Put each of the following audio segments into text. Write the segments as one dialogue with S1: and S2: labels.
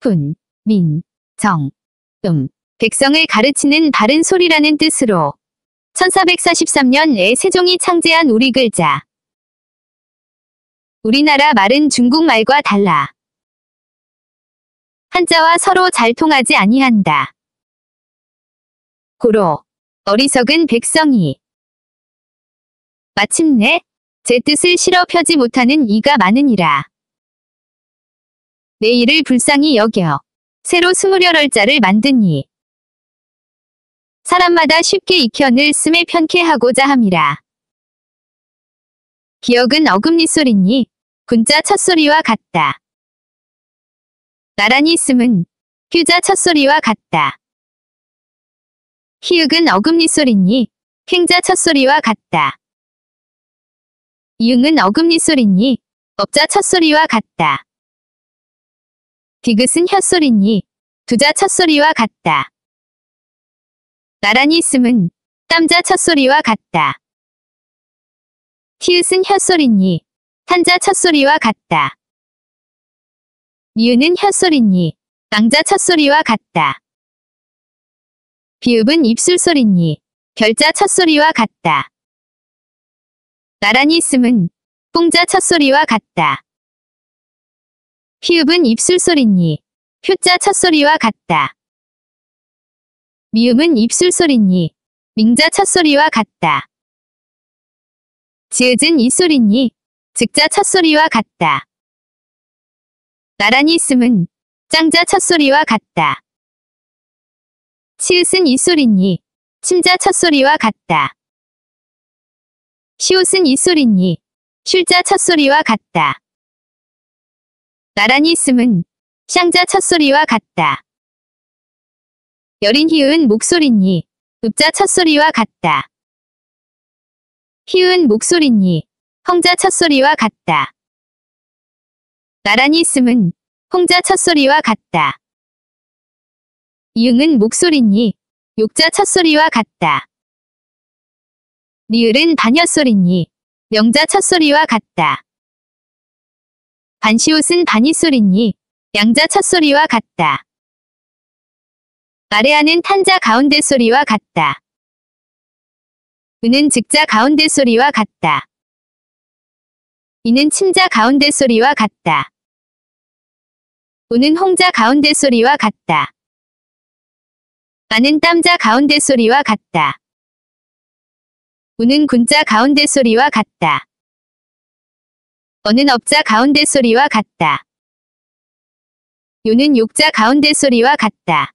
S1: 분, 민, 정, 백성을 가르치는 바른 소리라는 뜻으로 1443년에 세종이 창제한 우리 글자. 우리나라 말은 중국 말과 달라 한자와 서로 잘 통하지 아니한다. 고로 어리석은 백성이 마침내 제 뜻을 실어 펴지 못하는 이가 많으니라. 내 일을 불쌍히 여겨 새로 20여럴자를 만드니 사람마다 쉽게 익혀 늘 쓰매 편케 하고자 함이라. 기억은 어금니 소리니 군자 첫소리와 같다. 나란히 쓰면 휴자 첫소리와 같다. 희읍은 어금니 소리니 횡자 첫소리와 같다. 이응은 어금니 소리니 업자 첫소리와 같다. 디귿은 혀소리니 두자 첫소리와 같다. 나란히 쓰면 땀자 첫소리와 같다. 티읕은 혀소리니 탄자 첫소리와 같다. 니은은 혀소리니 낭자 첫소리와 같다. 비읍은 입술소리니 별자 첫소리와 같다. 나란히 쓰면 뽕자 첫소리와 같다. 피읍은 입술소리니 표자 첫소리와 같다. 미음은 입술소리니 밍자 첫소리와 같다. 지읒은 이소리니 즉자 첫소리와 같다. 나란히 쓰면 짱자 첫소리와 같다. 치읓은 이소리니 침자 첫소리와 같다. 시옷은 이소리니 쉴자 첫소리와 같다. 나란히 쓰면 샹자 첫소리와 같다. 여린 희은 목소리니 읍자 첫소리와 같다. 희은 목소리니 헝자 첫소리와 같다. 나란히 쓰면 홍자 첫소리와 같다. 이응은 목소리니 욕자 첫소리와 같다. 리을은 반혀소리니 명자 첫소리와 같다. 반시옷은 반이소리니 양자 첫소리와 같다. 아래하는 탄자 가운데 소리와 같다. 은은 즉자 가운데 소리와 같다. 이는 침자 가운데 소리와 같다. 우는 홍자 가운데 소리와 같다. 아는 땀자 가운데 소리와 같다. 우는 군자 가운데 소리와 같다. 어는 업자 가운데 소리와 같다. 요는 욕자 가운데 소리와 같다.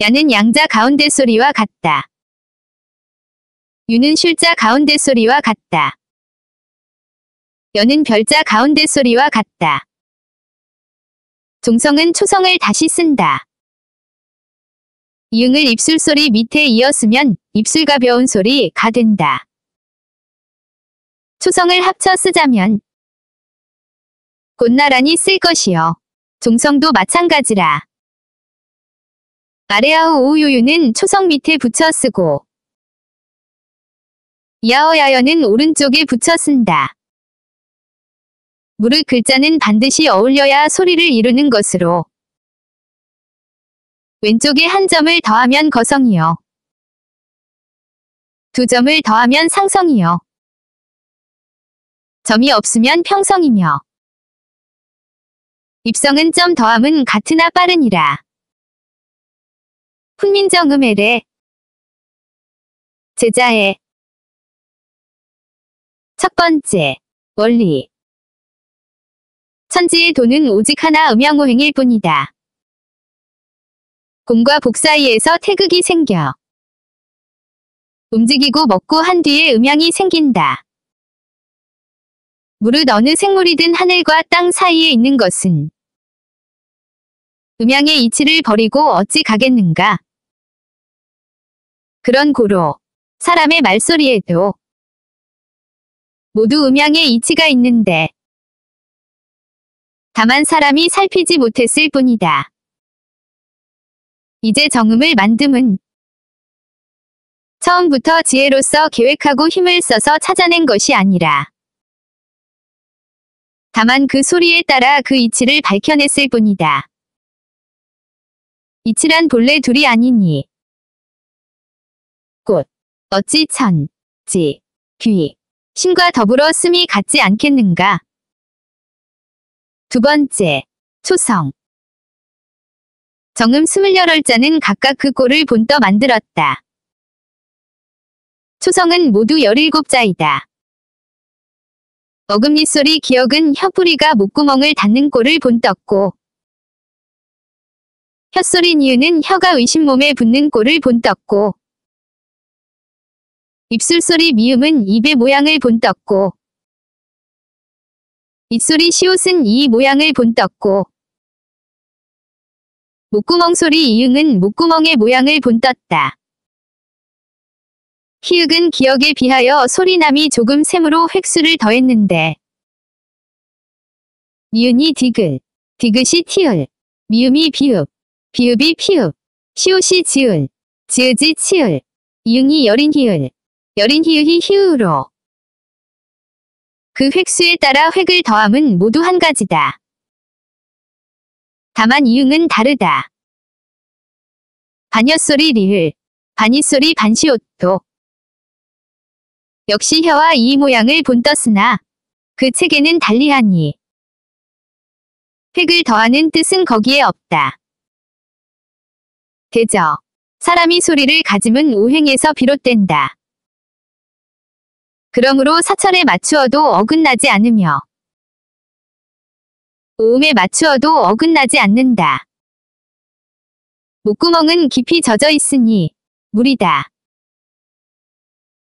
S1: 야는 양자 가운데 소리와 같다. 유는 쉴자 가운데 소리와 같다. 여는 별자 가운데 소리와 같다. 종성은 초성을 다시 쓴다. 이응을 입술소리 밑에 이었으면 입술 가벼운 소리가 된다. 초성을 합쳐 쓰자면 곧 나란히 쓸 것이요. 종성도 마찬가지라. 아래아우 오우요유는 초성 밑에 붙여 쓰고 야어야여는 오른쪽에 붙여 쓴다. 무릇 글자는 반드시 어울려야 소리를 이루는 것으로 왼쪽에 한 점을 더하면 거성이요. 두 점을 더하면 상성이요. 점이 없으면 평성이며 입성은 점 더함은 같으나 빠르니라. 훈민정음에래 제자의 첫 번째 원리 천지의 도는 오직 하나 음양오행일 뿐이다. 공과 복 사이에서 태극이 생겨 움직이고 먹고 한 뒤에 음양이 생긴다. 무릇 어느 생물이든 하늘과 땅 사이에 있는 것은 음양의 이치를 버리고 어찌 가겠는가. 그런 고로 사람의 말소리에도 모두 음양의 이치가 있는데 다만 사람이 살피지 못했을 뿐이다. 이제 정음을 만듦은 처음부터 지혜로서 계획하고 힘을 써서 찾아낸 것이 아니라 다만 그 소리에 따라 그 이치를 밝혀냈을 뿐이다. 이치란 본래 둘이 아니니. 꽃, 어찌 천, 지, 귀, 신과 더불어 씀이 같지 않겠는가? 두 번째, 초성. 정음 28자는 각각 그 꼴을 본떠 만들었다. 초성은 모두 17자이다. 어금니소리 기역은 혀뿌리가 목구멍을 닿는 꼴을 본떴고, 혀소리 니은은 혀가 의심몸에 붙는 꼴을 본떴고, 입술소리 미음은 입의 모양을 본떴고, 입소리 시옷은 이 모양을 본떴고, 목구멍 소리 이응은 목구멍의 모양을 본떴다. 히읗은 기역에 비하여 소리남이 조금 셈으로 획수를 더했는데, 미은이 디귿, 디귿이 티을, 미음이 비읍, 비읍이 피읍, 시옷이 지을, 지읒이 치을, 이응이 여린 히읗, 여린 히읗이 히읗으로. 그 획수에 따라 획을 더함은 모두 한 가지다. 다만 이응은 다르다. 반엿소리 리을, 반이소리 반시옷도. 역시 혀와 이 모양을 본떴으나 그 책에는 달리하니 획을 더하는 뜻은 거기에 없다. 대저, 사람이 소리를 가짐은 오행에서 비롯된다. 그러므로 사철에 맞추어도 어긋나지 않으며 오음에 맞추어도 어긋나지 않는다. 목구멍은 깊이 젖어 있으니 물이다.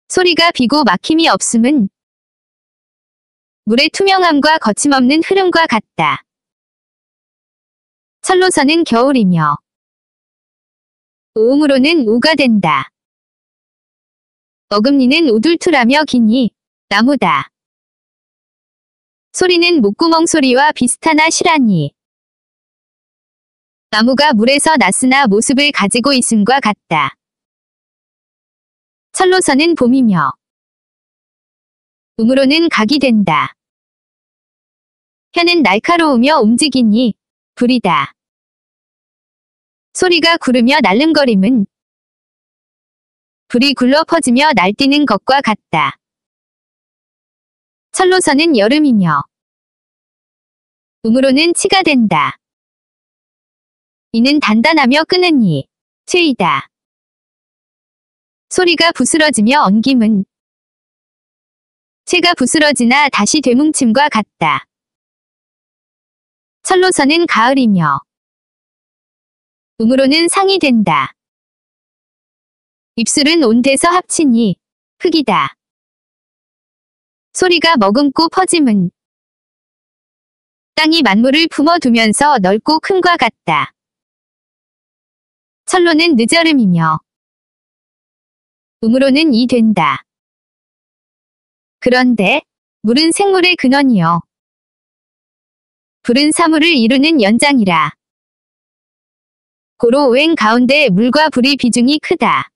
S1: 소리가 비고 막힘이 없음은 물의 투명함과 거침없는 흐름과 같다. 철로서는 겨울이며 오음으로는 우가 된다. 어금니는 우둘투라며 기니 나무다. 소리는 목구멍 소리와 비슷하나 실하니 나무가 물에서 났으나 모습을 가지고 있음과 같다. 철로서는 봄이며 음으로는 각이 된다. 혀는 날카로우며 움직이니 불이다. 소리가 구르며 날름거림은 불이 굴러 퍼지며 날뛰는 것과 같다. 철로서는 여름이며 음으로는 치가 된다. 이는 단단하며 끄느니 쇠이다. 소리가 부스러지며 엉김은 쇠가 부스러지나 다시 되뭉침과 같다. 철로서는 가을이며 음으로는 상이 된다. 입술은 온대서 합치니 흙이다. 소리가 머금고 퍼짐은 땅이 만물을 품어두면서 넓고 큰과 같다. 철로는 늦어름이며 음으로는 이 된다. 그런데 물은 생물의 근원이요 불은 사물을 이루는 연장이라. 고로 오행 가운데 물과 불이 비중이 크다.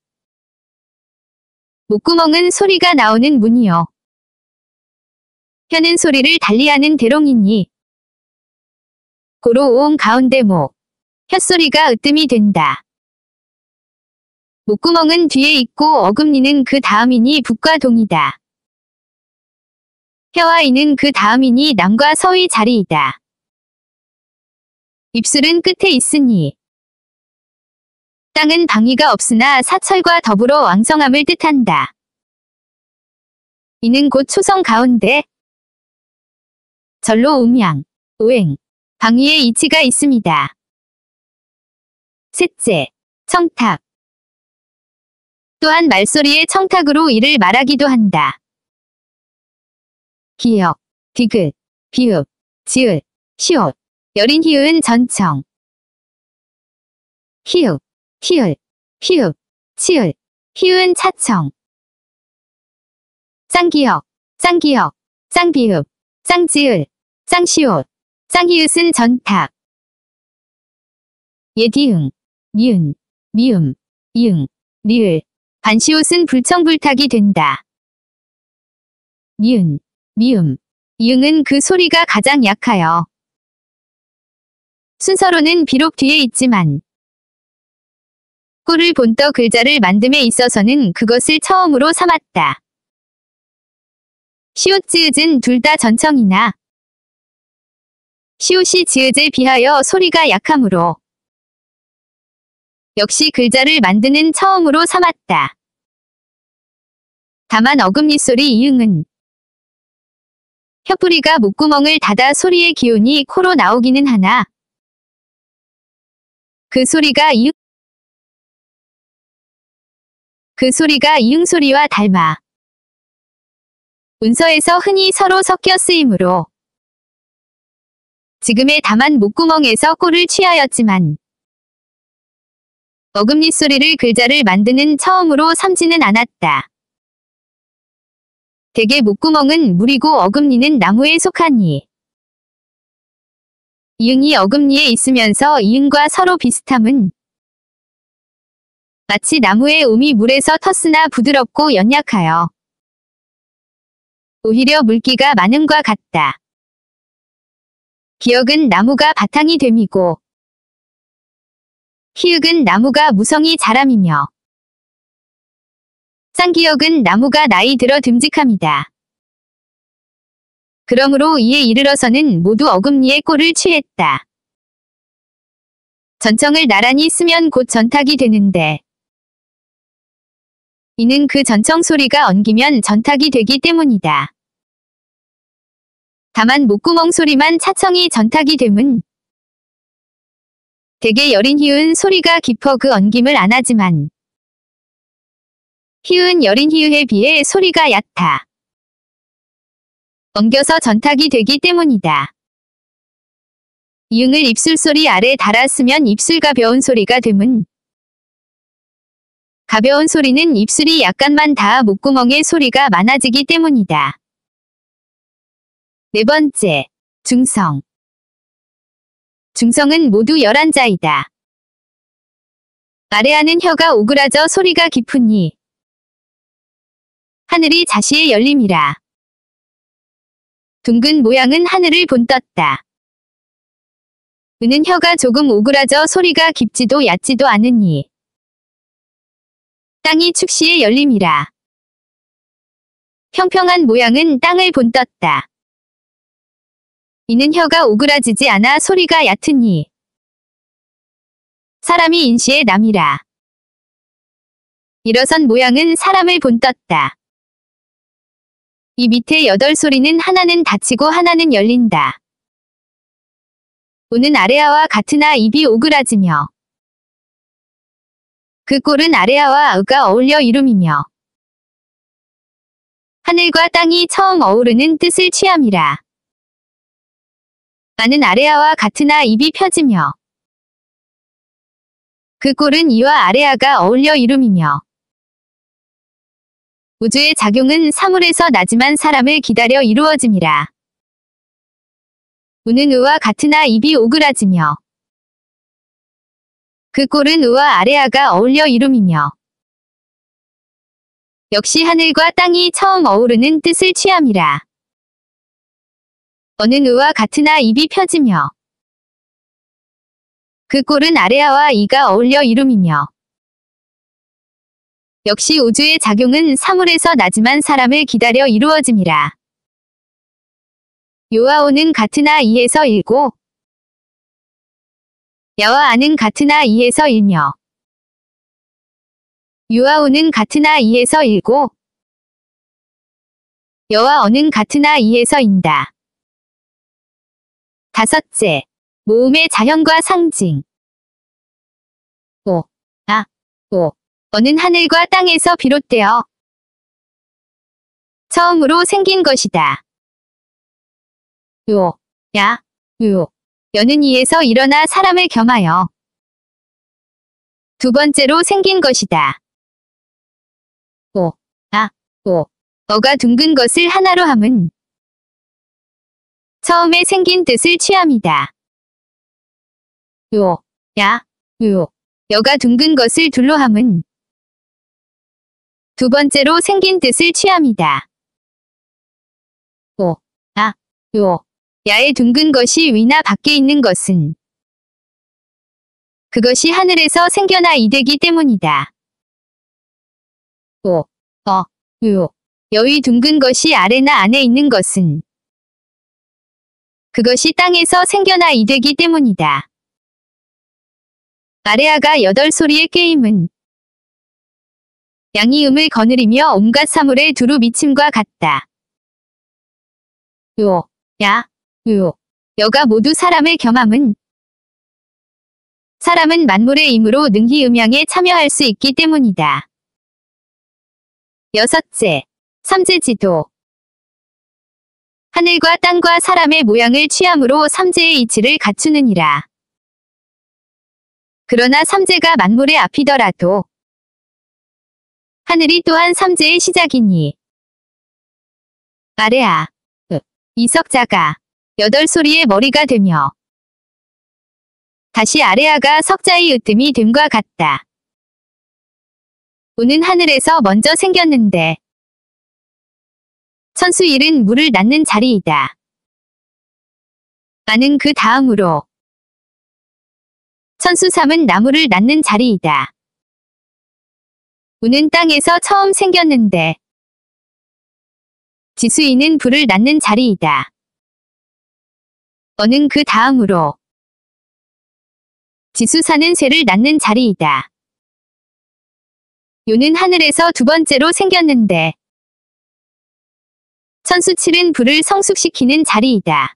S1: 목구멍은 소리가 나오는 문이요 혀는 소리를 달리하는 대롱이니 고로 오음 가운데 목, 혀소리가 으뜸이 된다. 목구멍은 뒤에 있고 어금니는 그 다음이니 북과 동이다. 혀와 이는 그 다음이니 남과 서의 자리이다. 입술은 끝에 있으니 땅은 방위가 없으나 사철과 더불어 왕성함을 뜻한다. 이는 곧 초성 가운데 절로 음양, 오행, 방위의 이치가 있습니다. 셋째, 청탁. 또한 말소리의 청탁으로 이를 말하기도 한다. 기역, 디귿, 비읍, 지읒, 시옷, 여린 히읗은 전청. 히읗, 히읗, 히읗, 치읒, 히읗은 차청. 쌍기역, 쌍기역, 쌍비읍, 쌍지읒, 쌍시옷, 쌍히읗은 전탁. 예디응, 미은, 미음, 이응, 리을, 반시옷은 불청불탁이 된다. 미은, 미음, 이응은 그 소리가 가장 약하여 순서로는 비록 뒤에 있지만 꼴을 본떠 글자를 만듦에 있어서는 그것을 처음으로 삼았다. 시옷 지읒은 둘 다 전청이나 시옷이 지읒에 비하여 소리가 약하므로 역시 글자를 만드는 처음으로 삼았다. 다만 어금니 소리 이응은 혀뿌리가 목구멍을 닫아 소리의 기운이 코로 나오기는 하나 그 소리가 이응 소리와 닮아 운서에서 흔히 서로 섞여 쓰이므로 지금의 다만 목구멍에서 꼴을 취하였지만 어금니 소리를 글자를 만드는 처음으로 삼지는 않았다. 대개 목구멍은 물이고 어금니는 나무에 속하니 이응이 어금니에 있으면서 이응과 서로 비슷함은 마치 나무의 옴이 물에서 텄으나 부드럽고 연약하여 오히려 물기가 많음과 같다. 기역은 나무가 바탕이 됨이고 희흑은 나무가 무성이 자람이며 쌍기역은 나무가 나이 들어 듬직함이다. 그러므로 이에 이르러서는 모두 어금니의 꼴을 취했다. 전청을 나란히 쓰면 곧 전탁이 되는데 이는 그 전청 소리가 엉기면 전탁이 되기 때문이다. 다만 목구멍 소리만 차청이 전탁이 됨은 대개 여린 희은 소리가 깊어 그 엉김을 안 하지만 희은 여린 희으에 비해 소리가 얕아 엉겨서 전탁이 되기 때문이다. 이응을 입술소리 아래 달아 쓰면 입술 가벼운 소리가 됨은 가벼운 소리는 입술이 약간만 닿아 목구멍에 소리가 많아지기 때문이다. 네 번째, 중성. 중성은 모두 11자이다. 아래하는 혀가 오그라져 소리가 깊으니 하늘이 자시의 열림이라. 둥근 모양은 하늘을 본떴다. 은은 혀가 조금 오그라져 소리가 깊지도 얕지도 않으니 땅이 축시의 열림이라. 평평한 모양은 땅을 본떴다. 이는 혀가 오그라지지 않아 소리가 얕으니 사람이 인시의 남이라. 일어선 모양은 사람을 본떴다. 이 밑에 8소리는 하나는 닫히고 하나는 열린다. 오는 아래아와 같으나 입이 오그라지며 그 꼴은 아래아와 으가 어울려 이름이며 하늘과 땅이 처음 어우르는 뜻을 취함이라. 아는 아래아와 같으나 입이 펴지며 그 꼴은 이와 아래아가 어울려 이름이며 우주의 작용은 사물에서 나지만 사람을 기다려 이루어짐이라. 우는 의와 같으나 입이 오그라지며 그 꼴은 의와 아래아가 어울려 이름이며 역시 하늘과 땅이 처음 어우르는 뜻을 취함이라. 어는 의와 같으나 입이 펴지며 그 꼴은 아래아와 이가 어울려 이름이며 역시 우주의 작용은 사물에서 나지만 사람을 기다려 이루어짐이라. 요와 오는 같으나 이에서 일고 야와 아는 같으나 이에서 일며 유와 오는 같으나 이에서 일고 여와 어는 같으나 이에서 인다. 다섯째, 모음의 자형과 상징. 오, 아, 오. 어는 하늘과 땅에서 비롯되어 처음으로 생긴 것이다. 요, 야, 요. 여는 이에서 일어나 사람을 겸하여 두 번째로 생긴 것이다. 오, 아, 오. 어가 둥근 것을 하나로 함은 처음에 생긴 뜻을 취함이다. 요, 야, 요. 여가 둥근 것을 둘로 함은 두 번째로 생긴 뜻을 취함이다. 오, 아, 요. 야의 둥근 것이 위나 밖에 있는 것은 그것이 하늘에서 생겨나 이되기 때문이다. 오. 요. 여의 둥근 것이 아래나 안에 있는 것은 그것이 땅에서 생겨나 이되기 때문이다. 아레아가 여덟 소리의 꾀임은 양이 음을 거느리며 온갖 사물의 두루 미침과 같다. 요. 야. 요. 여가 모두 사람을 겸함은 사람은 만물의 임으로 능히 음양에 참여할 수 있기 때문이다. 여섯째. 삼재지도. 하늘과 땅과 사람의 모양을 취함으로 삼재의 이치를 갖추느니라. 그러나 삼재가 만물의 앞이더라도 하늘이 또한 삼재의 시작이니 아레아. 이석자가 여덟 소리의 머리가 되며 다시 아레아가 석자의 으뜸이 됨과 같다. 우는 하늘에서 먼저 생겼는데 천수 1은 물을 낳는 자리이다. 아는 그 다음으로 천수 3은 나무를 낳는 자리이다. 우는 땅에서 처음 생겼는데 지수이는 불을 낳는 자리이다. 어는 그 다음으로 지수사는 새를 낳는 자리이다. 요는 하늘에서 두 번째로 생겼는데 천수 7은 불을 성숙시키는 자리이다.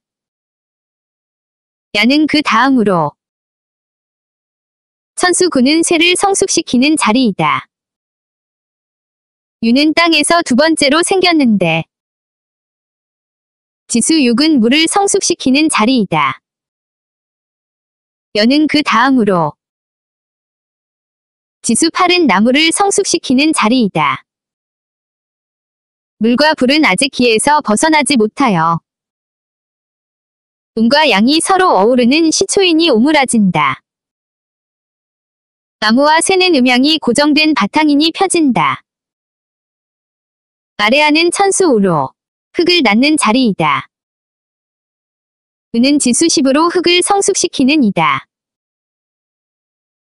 S1: 야는 그 다음으로 천수 9는 새를 성숙시키는 자리이다. 유는 땅에서 두 번째로 생겼는데 지수 6은 물을 성숙시키는 자리이다. 여는 그 다음으로 지수 8은 나무를 성숙시키는 자리이다. 물과 불은 아직 기에서 벗어나지 못하여 음과 양이 서로 어우르는 시초이니 오므라진다. 나무와 새는 음양이 고정된 바탕이니 펴진다. 아레아는 천수 5로 흙을 낳는 자리이다. 은은 지수 10으로 흙을 성숙시키는 이다.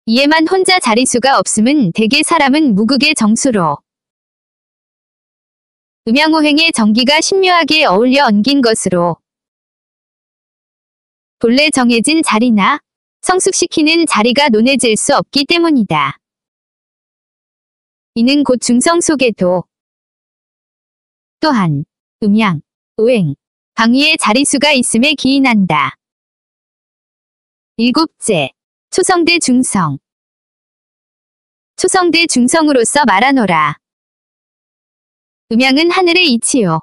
S1: 이에만 혼자 자리수가 없음은 대개 사람은 무극의 정수로 음양오행의 정기가 신묘하게 어울려 엉긴 것으로 본래 정해진 자리나 성숙시키는 자리가 논해질 수 없기 때문이다. 이는 곧 중성 속에도 또한 음양, 오행, 방위의 자리수가 있음에 기인한다. 일곱째. 초성대 중성. 초성대 중성으로서 말하노라. 음양은 하늘의 이치요.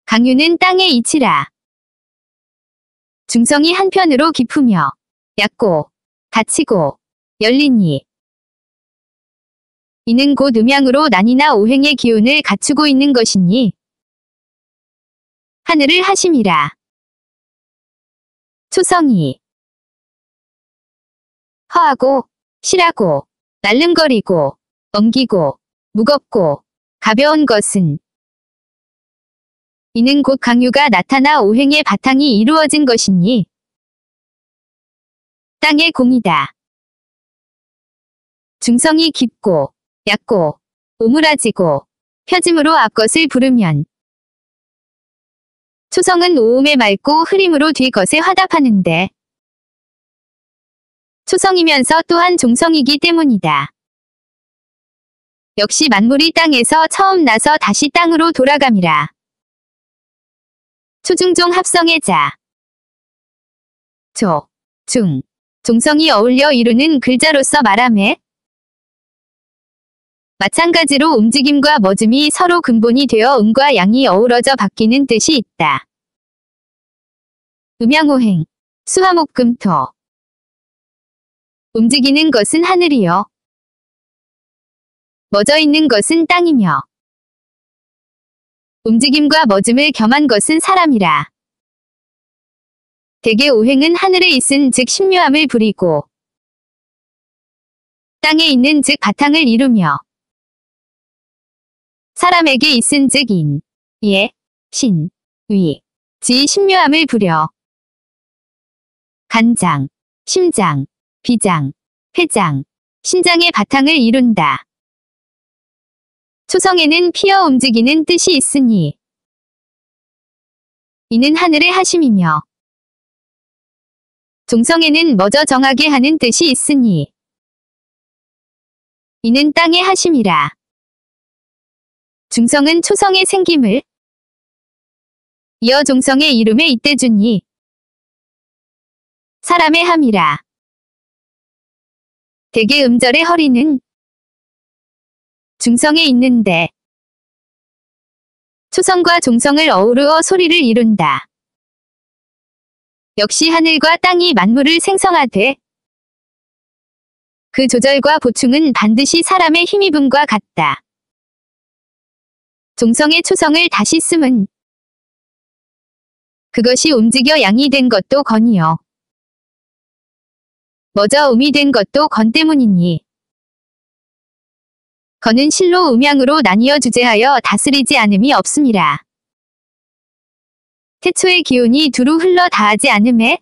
S1: 강유는 땅의 이치라. 중성이 한편으로 깊으며 얕고 닫히고 열리니 이는 곧 음양으로 난이나 오행의 기운을 갖추고 있는 것이니 하늘을 하심이라. 초성이 허하고 실하고 날름거리고 엉기고 무겁고 가벼운 것은 이는 곧 강유가 나타나 오행의 바탕이 이루어진 것이니 땅의 공이다. 중성이 깊고 얕고 오므라지고 펴짐으로 앞것을 부르면 초성은 오음에 맑고 흐림으로 뒤것에 화답하는데 초성이면서 또한 종성이기 때문이다. 역시 만물이 땅에서 처음 나서 다시 땅으로 돌아감이라. 초중종 합성의 자. 조, 중, 종성이 어울려 이루는 글자로서 말하매 마찬가지로 움직임과 멎음이 서로 근본이 되어 음과 양이 어우러져 바뀌는 뜻이 있다. 음양오행, 수화목금토. 움직이는 것은 하늘이요. 멎어 있는 것은 땅이며 움직임과 멎음을 겸한 것은 사람이라. 대개 오행은 하늘에 있은 즉 신묘함을 부리고 땅에 있는 즉 바탕을 이루며 사람에게 있은 즉 인, 예, 신, 위, 지 신묘함을 부려. 간장, 심장, 비장, 폐장, 신장의 바탕을 이룬다. 초성에는 피어 움직이는 뜻이 있으니 이는 하늘의 하심이며 종성에는 멎어 정하게 하는 뜻이 있으니 이는 땅의 하심이라. 중성은 초성의 생김을 이어 종성의 이름에 잇대주니 사람의 함이라. 대개 음절의 허리는 중성에 있는데 초성과 종성을 어우르어 소리를 이룬다. 역시 하늘과 땅이 만물을 생성하되 그 조절과 보충은 반드시 사람의 힘입음과 같다. 종성의 초성을 다시 쓰면 그것이 움직여 양이 된 것도 건이요 멎어 음이 된 것도 건 때문이니 건은 실로 음양으로 나뉘어 주제하여 다스리지 않음이 없음이라. 태초의 기운이 두루 흘러 다하지 않음에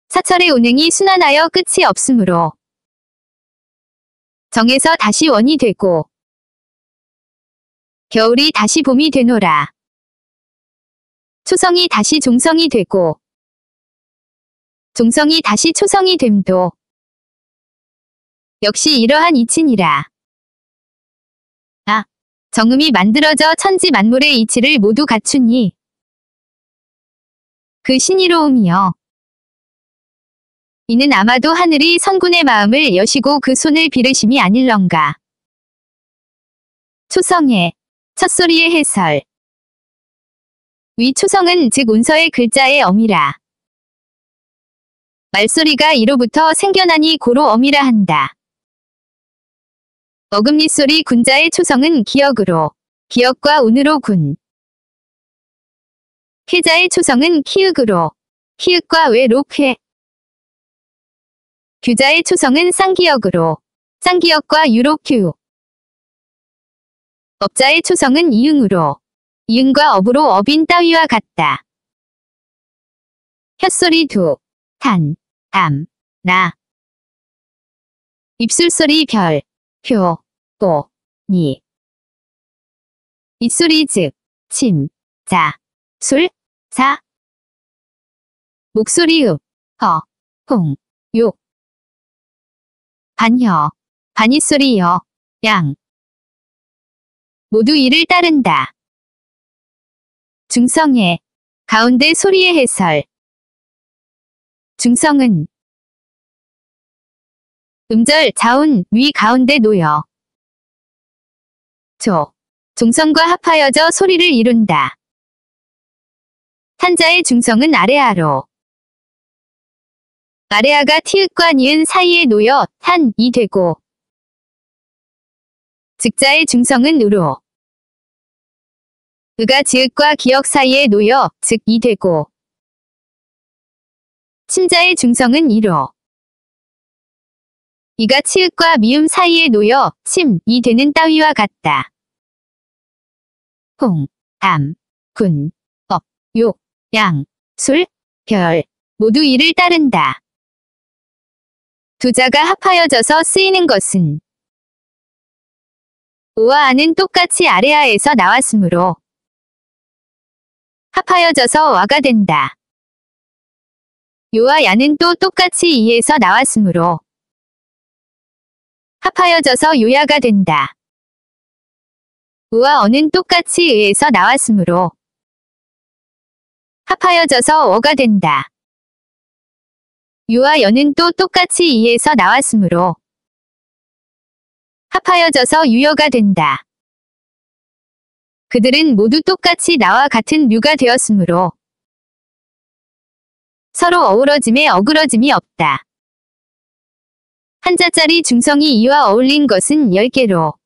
S1: 사철의 운행이 순환하여 끝이 없으므로 정에서 다시 원이 되고 겨울이 다시 봄이 되노라. 초성이 다시 종성이 되고 종성이 다시 초성이 됨도 역시 이러한 이치니라. 정음이 만들어져 천지 만물의 이치를 모두 갖추니 그 신이로움이여. 이는 아마도 하늘이 선군의 마음을 여시고 그 손을 비르심이 아닐런가. 초성의 첫소리의 해설. 위 초성은 즉 운서의 글자의 어미라. 말소리가 이로부터 생겨나니 고로 어미라 한다. 어금니소리 군자의 초성은 기역으로, 기역과 운으로 군. 쾌자의 초성은 키읔으로, 키읔과 외로 쾌. 규자의 초성은 쌍기역으로, 쌍기역과 유로 큐. 업자의 초성은 이응으로, 이응과 업으로 업인 따위와 같다. 혓소리 두, 탄, 담, 나. 입술소리 별, 표, 뽀, 니. 입소리 즉, 침, 자, 술, 사. 목소리 읍, 허, 홍, 욕. 반혀, 반이소리 여, 양. 모두 이를 따른다. 중성의 가운데 소리의 해설. 중성은 음절 자운 위 가운데 놓여 종성과 합하여져 소리를 이룬다. 탄자의 중성은 아래아로 아래아가 티읕과 니은 사이에 놓여 탄이 되고 즉자의 중성은 으로 으가 지읒과 기역 사이에 놓여 즉이 되고 침자의 중성은 이로 이가 치읒과 미음 사이에 놓여 침이 되는 따위와 같다. 홍, 담, 군, 업, 욕, 양, 술, 별 모두 이를 따른다. 두 자가 합하여져서 쓰이는 것은 오와 아는 똑같이 아래아에서 나왔으므로 합하여져서 와가 된다. 요와 야는 또 똑같이 이에서 나왔으므로 합하여져서 요야가 된다. 우와 어는 똑같이 의에서 나왔으므로 합하여져서 어가 된다. 유와 여는 또 똑같이 이에서 나왔으므로 합하여져서 유여가 된다. 그들은 모두 똑같이 나와 같은 류가 되었으므로 서로 어우러짐에 어그러짐이 없다. 한자짜리 중성이 이와 어울린 것은 10개로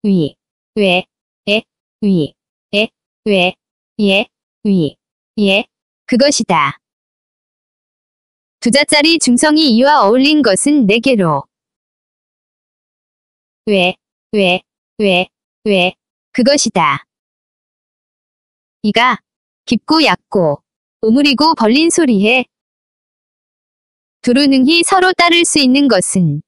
S1: 위, 외, 에, 위, 에, 외, 예, 위, 예, 그것이다. 두자짜리 중성이 이와 어울린 것은 4개로 외, 외, 외, 외, 그것이다. 이가 깊고 얕고 오므리고 벌린 소리에 두루 능히 서로 따를 수 있는 것은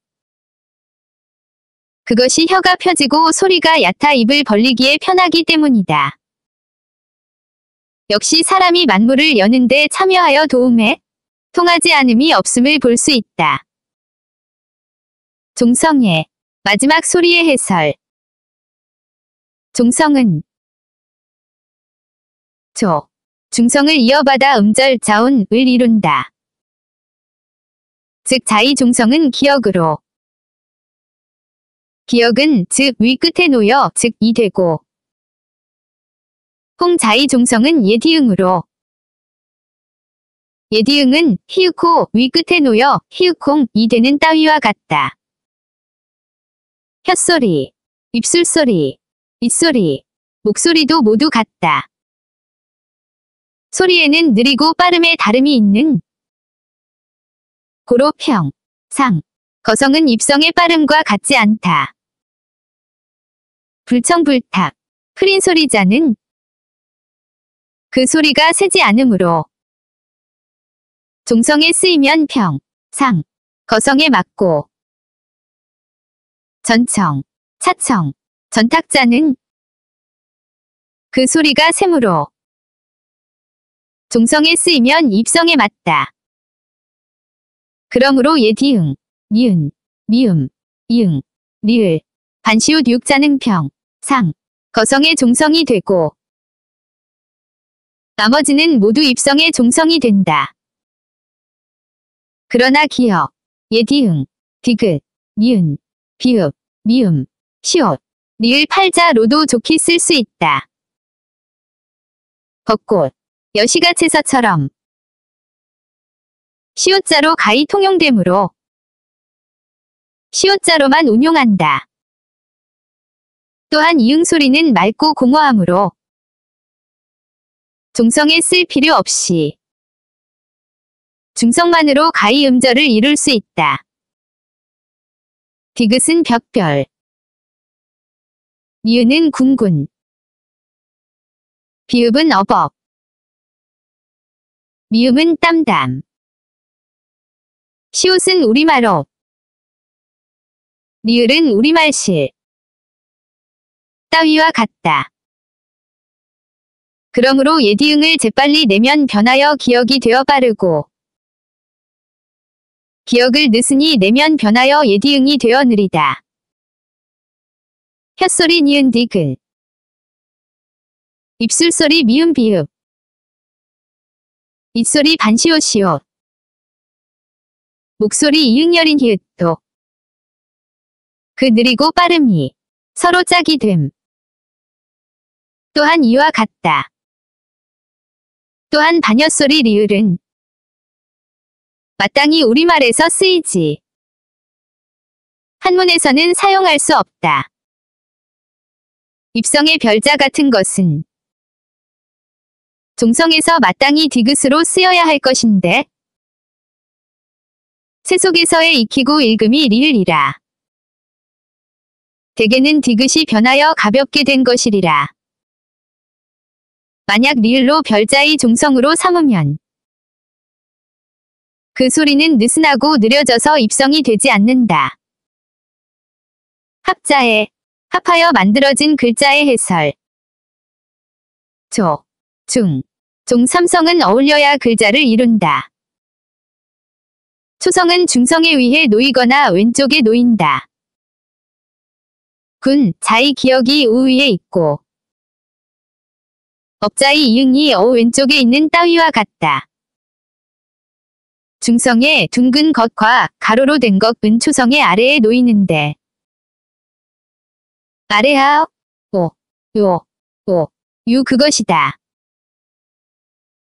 S1: 그것이 혀가 펴지고 소리가 얕아 입을 벌리기에 편하기 때문이다. 역시 사람이 만물을 여는데 참여하여 도움에 통하지 않음이 없음을 볼 수 있다. 종성의 마지막 소리의 해설. 종성은 중성을 이어받아 음절 자온을 이룬다. 즉 자의 종성은 기역으로 기역은 즉 위 끝에 놓여 즉 이 되고 홍자의 종성은 예디응으로 예디응은 히읗호 위 끝에 놓여 히읗콩 이 되는 따위와 같다. 혓소리, 입술소리, 입소리, 목소리도 모두 같다. 소리에는 느리고 빠름의 다름이 있는 고로 평, 상, 거성은 입성의 빠름과 같지 않다. 불청불탁, 흐린 소리자는 그 소리가 세지 않으므로 종성에 쓰이면 평, 상, 거성에 맞고 전청, 차청, 전탁자는 그 소리가 세므로 종성에 쓰이면 입성에 맞다. 그러므로 예디응, 니은, 미음, 이응, 리을, 반시옷 육자는 평, 상, 거성의 종성이 되고 나머지는 모두 입성의 종성이 된다. 그러나 기역, 예디응, 디귿, 니은, 비읍, 미음, 시옷, 리을 팔자로도 좋게 쓸 수 있다. 벚꽃, 여시가채서처럼 시옷자로 가히 통용되므로 시옷자로만 운용한다. 또한 이응 소리는 맑고 공허하므로 종성에 쓸 필요 없이 중성만으로 가히 음절을 이룰 수 있다. 디귿은 벽별, 니은은 궁군, 비읍은 어법, 미음은 땀담, 시옷은 우리말업, 리을은 우리말실, 따위와 같다. 그러므로 예디응을 재빨리 내면 변하여 기역이 되어 빠르고 기역을 늦으니 내면 변하여 예디응이 되어 느리다. 혓소리 니은 디귿, 입술소리 미음 비읍, 입소리 반시옷 시옷, 목소리 이응 여린 히읗도 그 느리고 빠름이 서로 짝이 됨. 또한 이와 같다. 또한 반여소리 리을은 마땅히 우리말에서 쓰이지 한문에서는 사용할 수 없다. 입성의 별자 같은 것은 종성에서 마땅히 디귿으로 쓰여야 할 것인데 세속에서의 익히고 읽음이 리을이라. 대개는 디귿이 변하여 가볍게 된 것이리라. 만약 리을로 별자의 종성으로 삼으면 그 소리는 느슨하고 느려져서 입성이 되지 않는다. 합자에 합하여 만들어진 글자의 해설. 조, 중, 종 삼성은 어울려야 글자를 이룬다. 초성은 중성에 의해 놓이거나 왼쪽에 놓인다. 군, 자의 기역이 우위에 있고 업자의 이응이 왼쪽에 있는 따위와 같다. 중성의 둥근 것과 가로로 된 것은 초성의 아래에 놓이는데 아래하, 유 그것이다.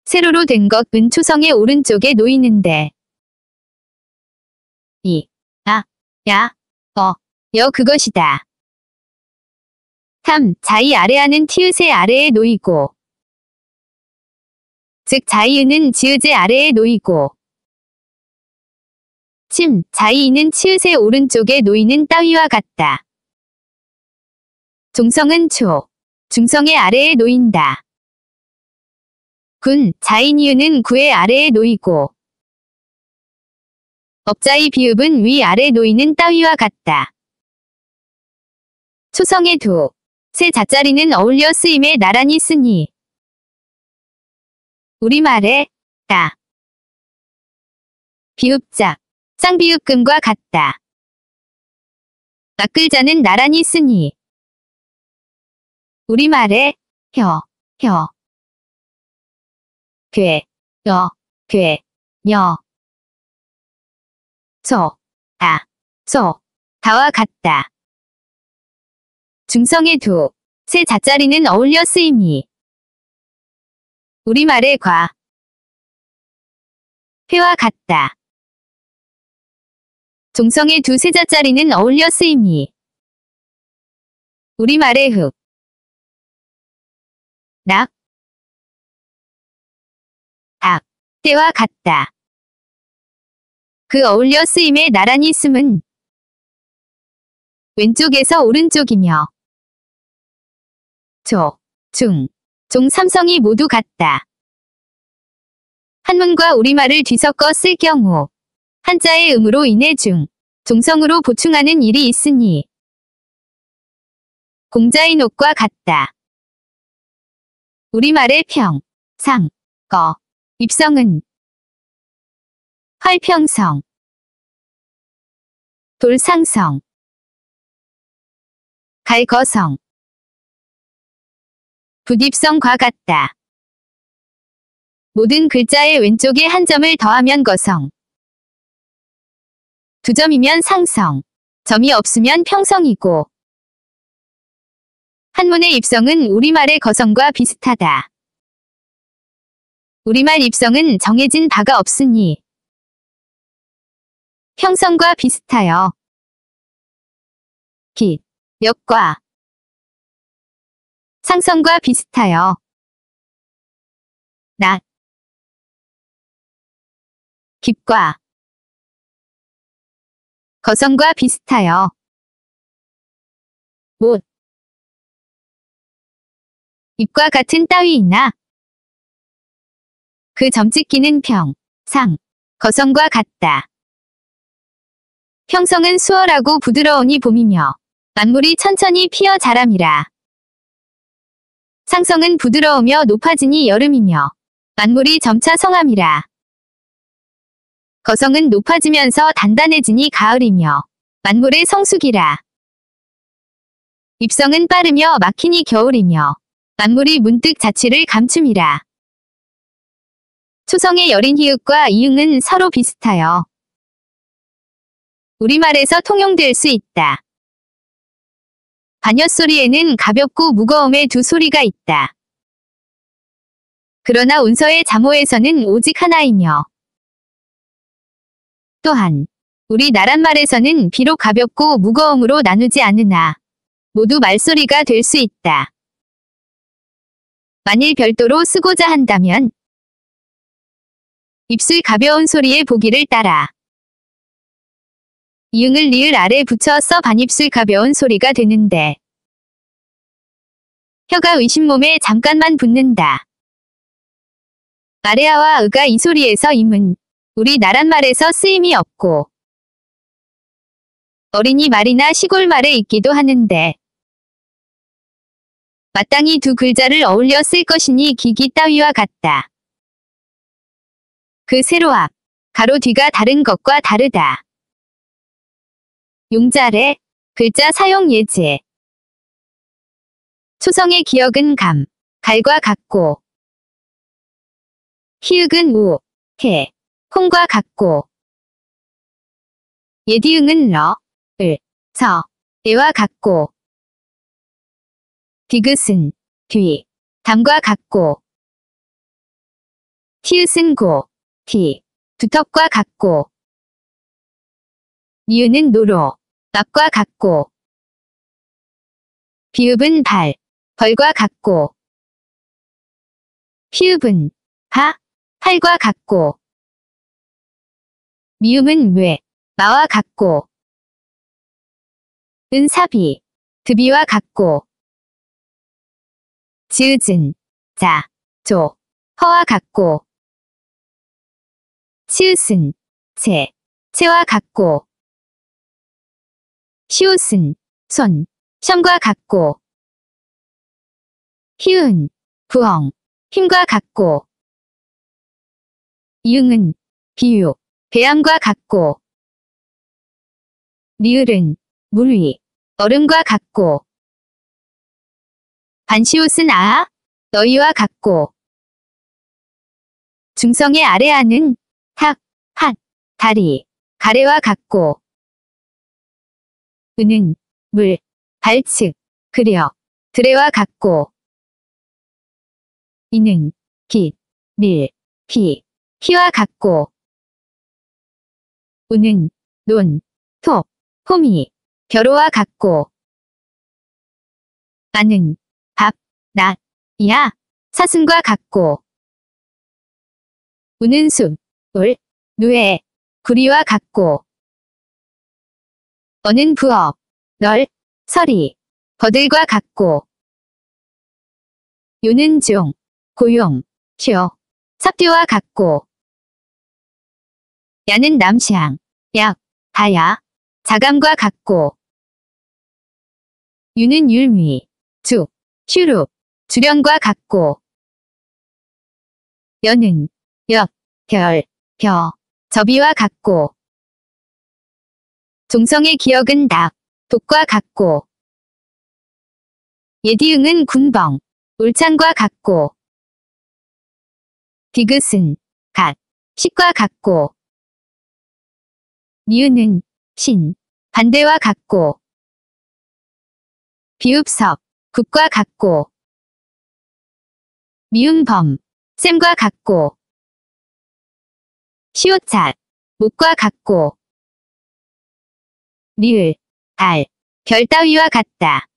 S1: 세로로 된 것은 초성의 오른쪽에 놓이는데 여 그것이다. 탐, 자의 아래하는 티읕의 아래에 놓이고 즉 자이은은 지읒의 아래에 놓이고 침, 자이이는 치읒의 오른쪽에 놓이는 따위와 같다. 종성은 초, 중성의 아래에 놓인다. 군, 자인이은은 구의 아래에 놓이고 업자의 비읍은 위 아래 놓이는 따위와 같다. 초성의 두, 세 자자리는 어울려 쓰임에 나란히 쓰니 우리말에 따, 비읍자, 쌍비읍금과 같다. 앞글자는 나란히 쓰니 우리말에 혀, 괴, 괴, 다와 같다. 중성의 두, 세 자자리는 어울려 쓰임이 우리말의 과, 회와 같다. 종성의 두 세 자자리는 어울려 쓰임이 우리말의 흑, 낙, 악, 때와 같다. 그 어울려 쓰임에 나란히 쓰임은 왼쪽에서 오른쪽이며 조, 중, 종 삼성이 모두 같다. 한문과 우리말을 뒤섞어 쓸 경우 한자의 음으로 인해 중, 종성으로 보충하는 일이 있으니 공자의 녹과 같다. 우리말의 평, 상, 거, 입성은 활평성, 돌상성, 갈거성, 붓입성과 같다. 모든 글자의 왼쪽에 한 점을 더하면 거성, 두 점이면 상성, 점이 없으면 평성이고 한문의 입성은 우리말의 거성과 비슷하다. 우리말 입성은 정해진 바가 없으니 평성과 비슷하여 깃, 역과 상성과 비슷하여 낫, 깁과 거성과 비슷하여 못, 입과 같은 따위이나 그 점찍기는 평, 상, 거성과 같다. 평성은 수월하고 부드러우니 봄이며 만물이 천천히 피어 자람이라. 상성은 부드러우며 높아지니 여름이며 만물이 점차 성함이라. 거성은 높아지면서 단단해지니 가을이며 만물의 성숙이라. 입성은 빠르며 막히니 겨울이며 만물이 문득 자취를 감춤이라. 초성의 여린 히읗과 이응은 서로 비슷하여 우리말에서 통용될 수 있다. 반얏소리에는 가볍고 무거움의 두 소리가 있다. 그러나 운서의 자모에서는 오직 하나이며 또한 우리 나랏말에서는 비록 가볍고 무거움으로 나누지 않으나 모두 말소리가 될 수 있다. 만일 별도로 쓰고자 한다면 입술 가벼운 소리의 보기를 따라 이응을 리을 아래 붙여 써 반입술 가벼운 소리가 되는데 혀가 의심몸에 잠깐만 붙는다. 아레아와 의가 이 소리에서 임은 우리 나랏말에서 쓰임이 없고 어린이 말이나 시골 말에 있기도 하는데 마땅히 두 글자를 어울려 쓸 것이니 기기 따위와 같다. 그 세로 앞, 가로 뒤가 다른 것과 다르다. 용자래, 글자 사용 예제. 초성의 기역은 감, 갈과 같고 히읗은 우, 해, 콩과 같고 예디응은 러, 을, 서, 에와 같고 디귿은 뒤, 담과 같고 티읕은 고, 티, 두텁과 같고 니은은 노로, 납과 같고 비읍은 발, 벌과 같고 피읍은 하, 팔과 같고 미음은 뇌, 마와 같고 은사비, 드비와 같고 지읒은 자, 조, 허와 같고 치읓은 체, 체와 같고 시옷은 손, 션과 같고 희은, 부엉, 힘과 같고 이응은 비유, 배암과 같고 리을은 물 위, 얼음과 같고 반시옷은 아아, 너희와 같고 중성의 아래아는 탁, 핫, 다리, 가래와 같고 은은 물, 발측, 그려, 드레와 같고 이는 깃, 밀, 피, 희와 같고 우는 논, 톱, 호미, 벼로와 같고 아는 밥, 낮, 야, 사슴과 같고 우는 숲, 울, 누에, 구리와 같고 어는 부업, 널, 서리, 버들과 같고 요는 종, 고용, 쇼, 삽디와 같고 야는 남시향, 약, 다야, 자감과 같고 유는 율미, 죽, 슈룹, 주련과 같고 여는 역, 별, 벼, 접이와 같고 종성의 기역은 닭, 독과 같고 예디응은 군벙, 울창과 같고 디귿은 갓, 식과 같고 니은은 신, 반대와 같고 비읍섭, 국과 같고 미음범, 셈과 같고 시옷잣, 목과 같고 리을, 달, 별 따위와 같다.